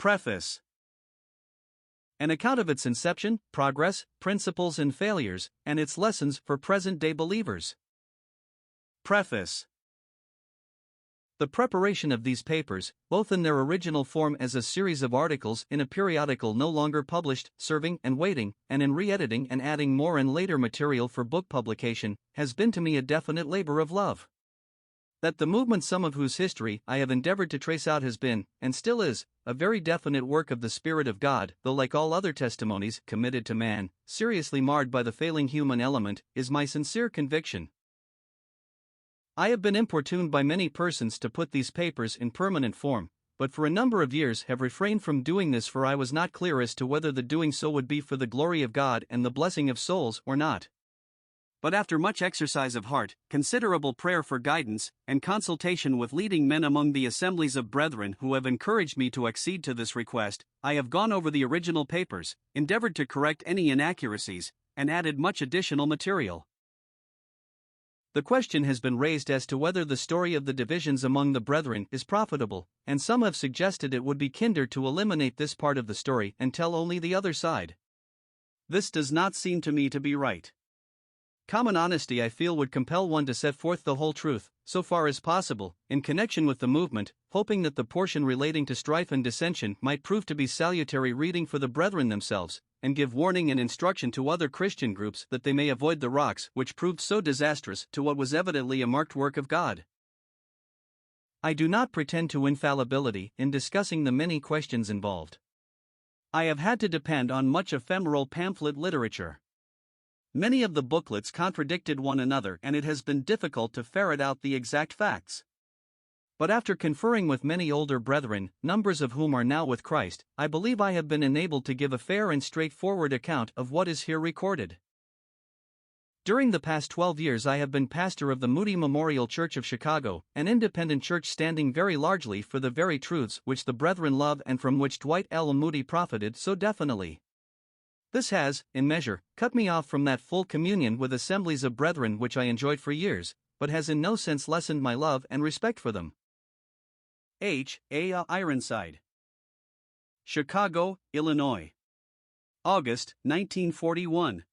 Preface. An account of its inception, progress, principles and failures, and its lessons for present-day believers. Preface. The preparation of these papers, both in their original form as a series of articles in a periodical no longer published, serving and waiting, and in re-editing and adding more and later material for book publication, has been to me a definite labor of love. That the movement, some of whose history I have endeavored to trace out, has been, and still is, a very definite work of the Spirit of God, though like all other testimonies committed to man, seriously marred by the failing human element, is my sincere conviction. I have been importuned by many persons to put these papers in permanent form, but for a number of years have refrained from doing this, for I was not clear as to whether the doing so would be for the glory of God and the blessing of souls or not. But after much exercise of heart, considerable prayer for guidance, and consultation with leading men among the assemblies of brethren who have encouraged me to accede to this request, I have gone over the original papers, endeavored to correct any inaccuracies, and added much additional material. The question has been raised as to whether the story of the divisions among the brethren is profitable, and some have suggested it would be kinder to eliminate this part of the story and tell only the other side. This does not seem to me to be right. Common honesty, I feel, would compel one to set forth the whole truth, so far as possible, in connection with the movement, hoping that the portion relating to strife and dissension might prove to be salutary reading for the brethren themselves, and give warning and instruction to other Christian groups that they may avoid the rocks which proved so disastrous to what was evidently a marked work of God. I do not pretend to infallibility in discussing the many questions involved. I have had to depend on much ephemeral pamphlet literature. Many of the booklets contradicted one another, and it has been difficult to ferret out the exact facts. But after conferring with many older brethren, numbers of whom are now with Christ, I believe I have been enabled to give a fair and straightforward account of what is here recorded. During the past 12 years I have been pastor of the Moody Memorial Church of Chicago, an independent church standing very largely for the very truths which the brethren love and from which Dwight L. Moody profited so definitely. This has, in measure, cut me off from that full communion with assemblies of brethren which I enjoyed for years, but has in no sense lessened my love and respect for them. H. A. Ironside. Chicago, Illinois. August, 1941.